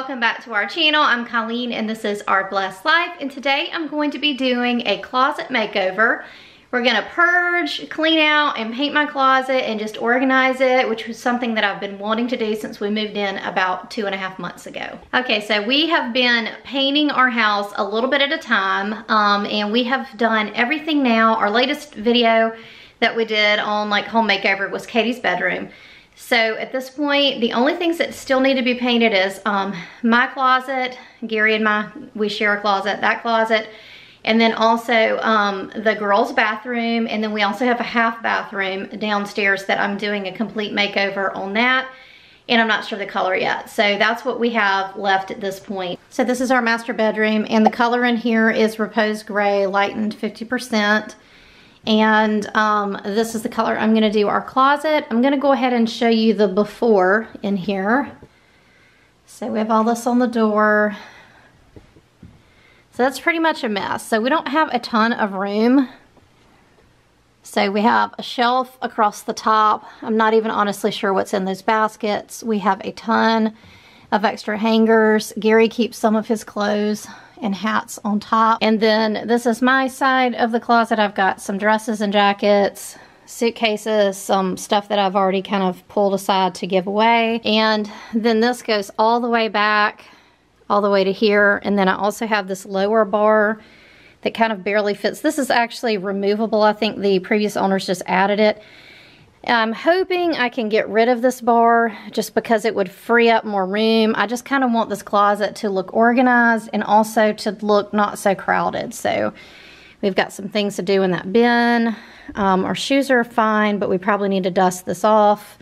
welcome back to our channel. I'm Colleen and this is Our Blessed Life, and today I'm going to be doing a closet makeover. We're gonna purge, clean out, and paint my closet and just organize it, which was something that I've been wanting to do since we moved in about 2.5 months ago. Okay, so we have been painting our house a little bit at a time, and we have done everything now. Our latest video that we did on like home makeover was Katie's bedroom. So at this point, the only things that still need to be painted is my closet. Gary and we share a closet, that closet. And then also the girls' bathroom. And then we also have a half bathroom downstairs that I'm doing a complete makeover on that. And I'm not sure the color yet. So that's what we have left at this point. So this is our master bedroom. And the color in here is Repose Gray, lightened 50%. And this is the color I'm gonna do our closet. I'm gonna go ahead and show you the before in here. So we have all this on the door. So that's pretty much a mess. So we don't have a ton of room. So we have a shelf across the top. I'm not even honestly sure what's in those baskets. We have a ton of extra hangers. Gary keeps some of his clothes and hats on top. And then this is my side of the closet. I've got some dresses and jackets, suitcases, some stuff that I've already kind of pulled aside to give away. And then this goes all the way back, all the way to here. And then I also have this lower bar that kind of barely fits. This is actually removable. I think the previous owners just added it. I'm hoping I can get rid of this bar just because it would free up more room. I just kind of want this closet to look organized and also to look not so crowded. So we've got some things to do in that bin. Our shoes are fine, but we probably need to dust this off.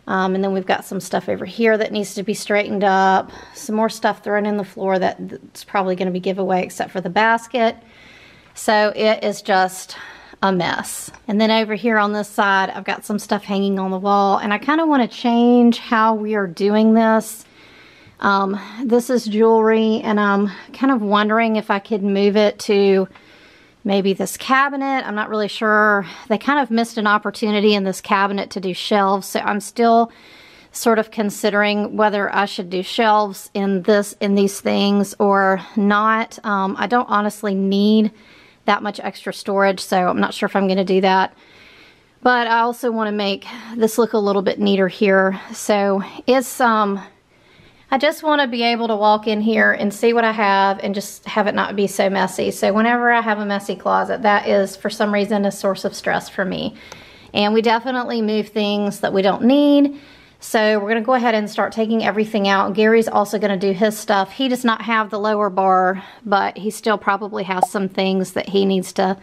And then we've got some stuff over here that needs to be straightened up. Some more stuff thrown in the floor that's probably going to be giveaway except for the basket. So it is just a mess. And then over here on this side, I've got some stuff hanging on the wall, and I kind of want to change how we are doing this. This is jewelry, and I'm kind of wondering if I could move it to maybe this cabinet. I'm not really sure. They kind of missed an opportunity in this cabinet to do shelves, so I'm still sort of considering whether I should do shelves in these things or not. I don't honestly need that much extra storage, so I'm not sure if I'm going to do that. But I also want to make this look a little bit neater here. So it's I just want to be able to walk in here and see what I have and just have it not be so messy. So whenever I have a messy closet, that is for some reason a source of stress for me. And we definitely move things that we don't need. So we're going to go ahead and start taking everything out. Gary's also going to do his stuff. He does not have the lower bar, but he still probably has some things that he needs to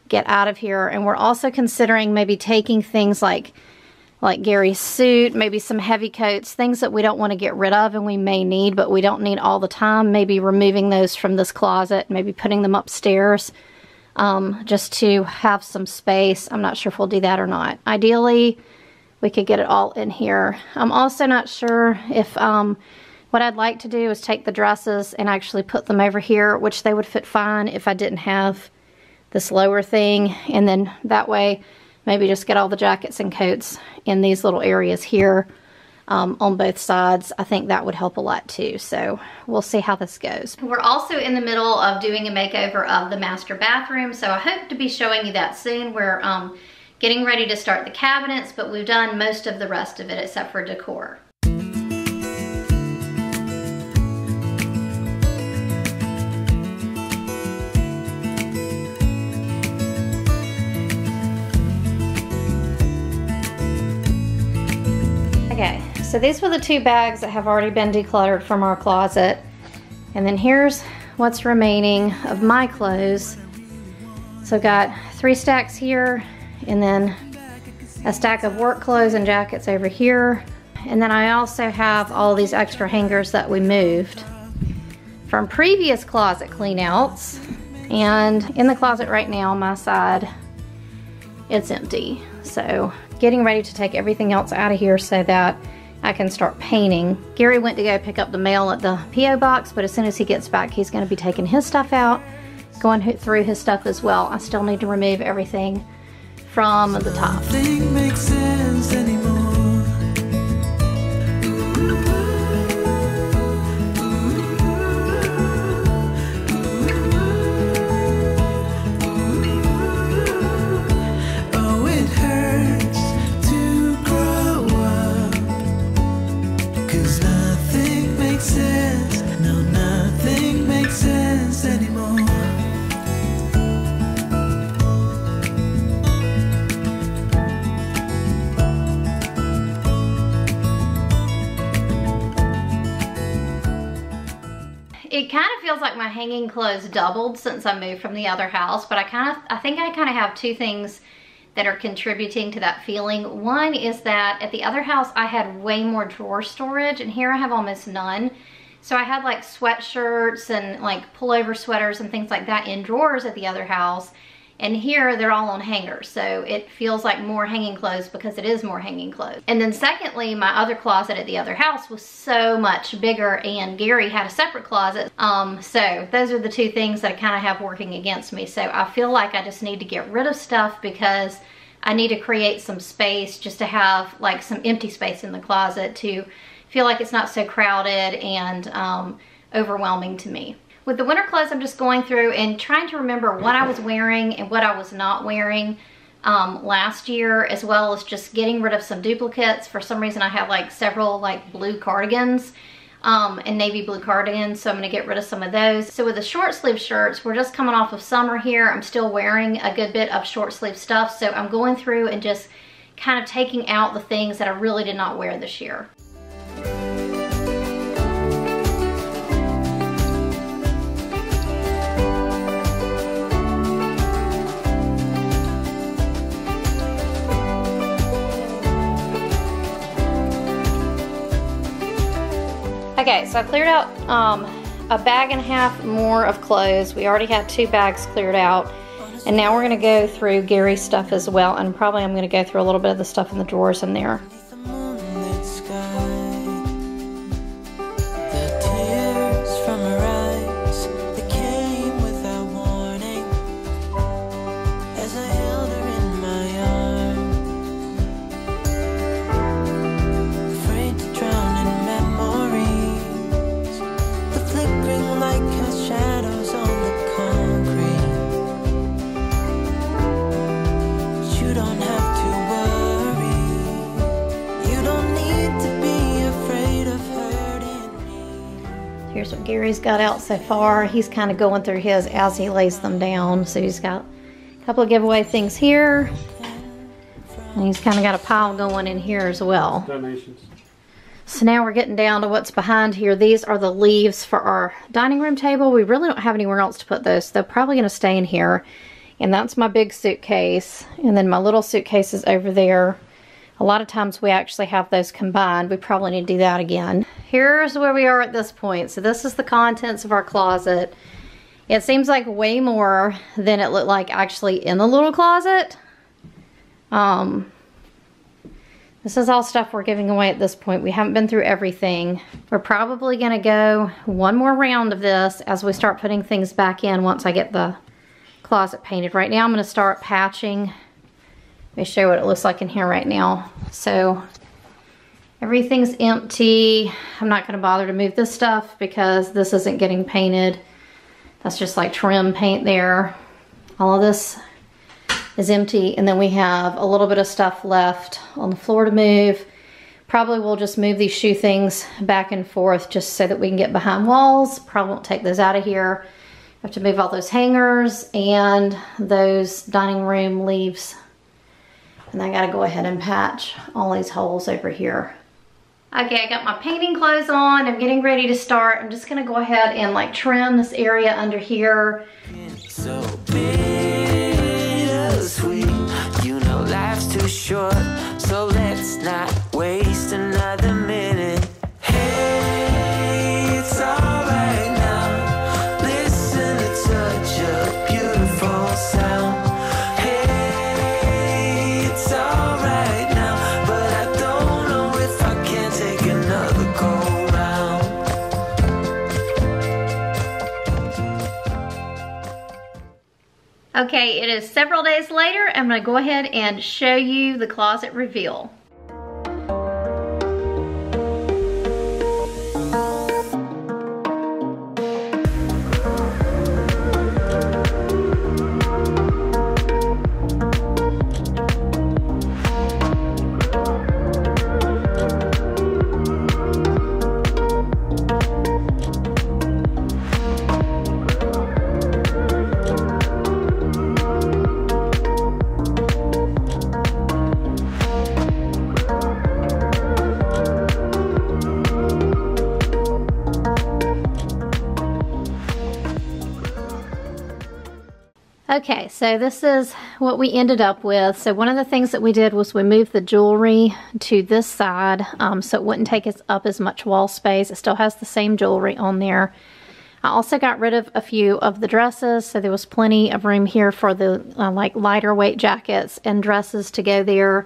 get out of here. And we're also considering maybe taking things like Gary's suit, maybe some heavy coats, things that we don't want to get rid of and we may need, but we don't need all the time. Maybe removing those from this closet, maybe putting them upstairs just to have some space. I'm not sure if we'll do that or not. Ideally, we could get it all in here. I'm also not sure if, what I'd like to do is take the dresses and actually put them over here, which they would fit fine if I didn't have this lower thing. And then that way, maybe just get all the jackets and coats in these little areas here on both sides. I think that would help a lot too. So we'll see how this goes. We're also in the middle of doing a makeover of the master bathroom. So I hope to be showing you that soon. We're getting ready to start the cabinets, but we've done most of the rest of it except for decor. Okay, so these were the 2 bags that have already been decluttered from our closet. And then here's what's remaining of my clothes. So I've got 3 stacks here, and then a stack of work clothes and jackets over here. And then I also have all these extra hangers that we moved from previous closet cleanouts. And in the closet right now, on my side, it's empty. So getting ready to take everything else out of here so that I can start painting. Gary went to go pick up the mail at the P.O. box, but as soon as he gets back, he's going to be taking his stuff out, going through his stuff as well. I still need to remove everything from the top. Nothing makes sense anymore. it kind of feels like my hanging clothes doubled since I moved from the other house, but I think I kind of have two things that are contributing to that feeling. One is that at the other house I had way more drawer storage, and here I have almost none. So I had like sweatshirts and like pullover sweaters and things like that in drawers at the other house, and here they're all on hangers. So it feels like more hanging clothes because it is more hanging clothes. And then secondly, my other closet at the other house was so much bigger, and Gary had a separate closet. So those are the two things that I kind of have working against me. So I feel like I just need to get rid of stuff because I need to create some space, just to have like some empty space in the closet to feel like it's not so crowded and overwhelming to me. With the winter clothes, I'm just going through and trying to remember what I was wearing and what I was not wearing last year, as well as just getting rid of some duplicates. For some reason I have like several like blue cardigans and navy blue cardigans, so I'm gonna get rid of some of those. So with the short sleeve shirts, we're just coming off of summer here. I'm still wearing a good bit of short sleeve stuff, so I'm going through and just kind of taking out the things that I really did not wear this year. Okay, so I cleared out a bag and a half more of clothes. We already had 2 bags cleared out. And now we're gonna go through Gary's stuff as well, and probably I'm gonna go through a little bit of the stuff in the drawers in there. Here's what Gary's got out so far. He's kind of going through his as he lays them down. So he's got a couple of giveaway things here. And he's kind of got a pile going in here as well. Donations. So now we're getting down to what's behind here. These are the leaves for our dining room table. We really don't have anywhere else to put those. They're probably going to stay in here. And that's my big suitcase. And then my little suitcase is over there. A lot of times we actually have those combined. We probably need to do that again. Here's where we are at this point. So this is the contents of our closet. It seems like way more than it looked like actually in the little closet. This is all stuff we're giving away at this point. We haven't been through everything. We're probably gonna go one more round of this as we start putting things back in once I get the closet painted. Right now I'm gonna start patching. Let me show you what it looks like in here right now. So everything's empty. I'm not gonna bother to move this stuff because this isn't getting painted. That's just like trim paint there. All of this is empty, and then we have a little bit of stuff left on the floor to move. Probably we'll just move these shoe things back and forth just so that we can get behind walls. Probably won't take those out of here. I have to move all those hangers and those dining room leaves. And I gotta go ahead and patch all these holes over here. Okay, I got my painting clothes on. I'm getting ready to start. I'm just gonna go ahead and like trim this area under here. So bittersweet, you know life's too short, so let's not waste another minute. Hey, it's alright now. Listen to such a beautiful sound. Okay, it is several days later. I'm gonna go ahead and show you the closet reveal. Okay, so this is what we ended up with. So one of the things that we did was we moved the jewelry to this side so it wouldn't take up as much wall space. It still has the same jewelry on there. I also got rid of a few of the dresses, so there was plenty of room here for the like lighter weight jackets and dresses to go there.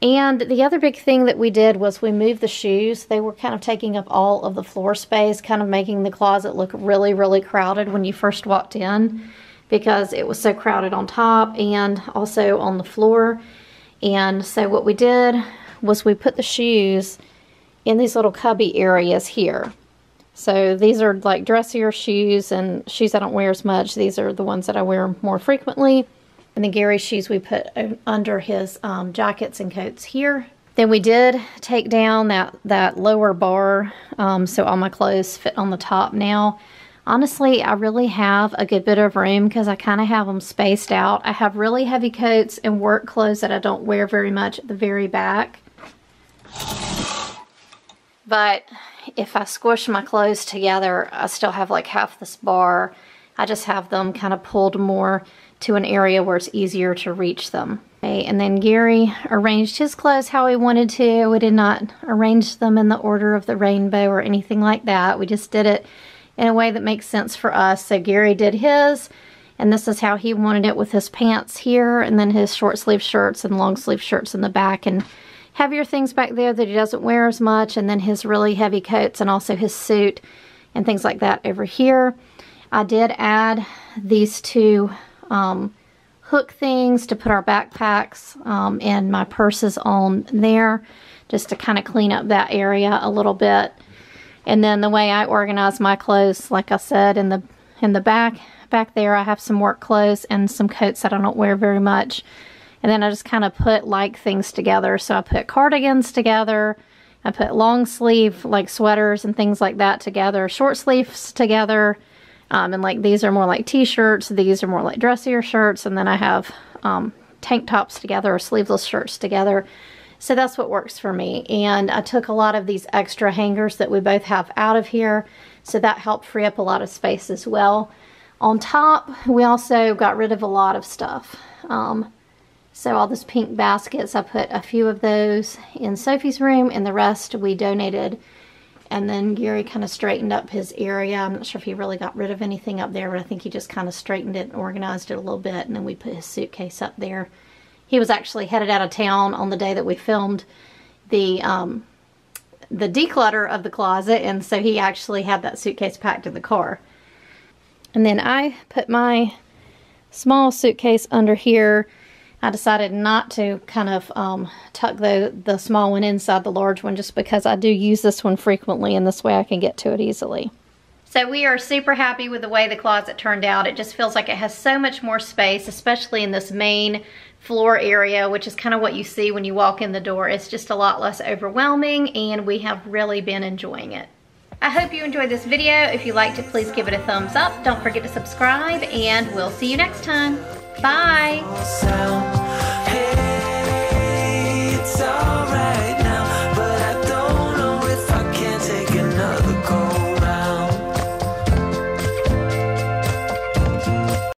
And the other big thing that we did was we moved the shoes. They were kind of taking up all of the floor space, kind of making the closet look really, really crowded when you first walked in, because it was so crowded on top and also on the floor. And so what we did was we put the shoes in these little cubby areas here. So these are like dressier shoes and shoes I don't wear as much. These are the ones that I wear more frequently. And then Gary's shoes we put under his jackets and coats here. Then we did take down that lower bar so all my clothes fit on the top now. Honestly, I really have a good bit of room because I kind of have them spaced out. I have really heavy coats and work clothes that I don't wear very much at the very back. But if I squish my clothes together, I still have like half this bar. I just have them kind of pulled more to an area where it's easier to reach them. Okay, and then Gary arranged his clothes how he wanted to. We did not arrange them in the order of the rainbow or anything like that. We just did it in a way that makes sense for us. So Gary did his, and this is how he wanted it, with his pants here, and then his short sleeve shirts and long sleeve shirts in the back, and heavier things back there that he doesn't wear as much, and then his really heavy coats and also his suit and things like that over here. I did add these two hook things to put our backpacks and my purses on there, just to kind of clean up that area a little bit. And then the way I organize my clothes, like I said, in the back there, I have some work clothes and some coats that I don't wear very much. And then I just kind of put like things together. So I put cardigans together, I put long sleeve like sweaters and things like that together, short sleeves together, and like these are more like t-shirts, these are more like dressier shirts, and then I have tank tops together or sleeveless shirts together. So that's what works for me. And I took a lot of these extra hangers that we both have out of here, so that helped free up a lot of space as well. On top, we also got rid of a lot of stuff. So all those pink baskets, I put a few of those in Sophie's room, and the rest we donated. And then Gary kind of straightened up his area. I'm not sure if he really got rid of anything up there, but I think he just kind of straightened it and organized it a little bit, and then we put his suitcase up there. He was actually headed out of town on the day that we filmed the declutter of the closet, and so he actually had that suitcase packed in the car. And then I put my small suitcase under here. I decided not to kind of tuck the small one inside the large one, just because I do use this one frequently, and this way I can get to it easily. So we are super happy with the way the closet turned out. It just feels like it has so much more space, especially in this main floor area, which is kind of what you see when you walk in the door. It's just a lot less overwhelming, and we have really been enjoying it. I hope you enjoyed this video. If you liked it, please give it a thumbs up. Don't forget to subscribe, and we'll see you next time. Bye.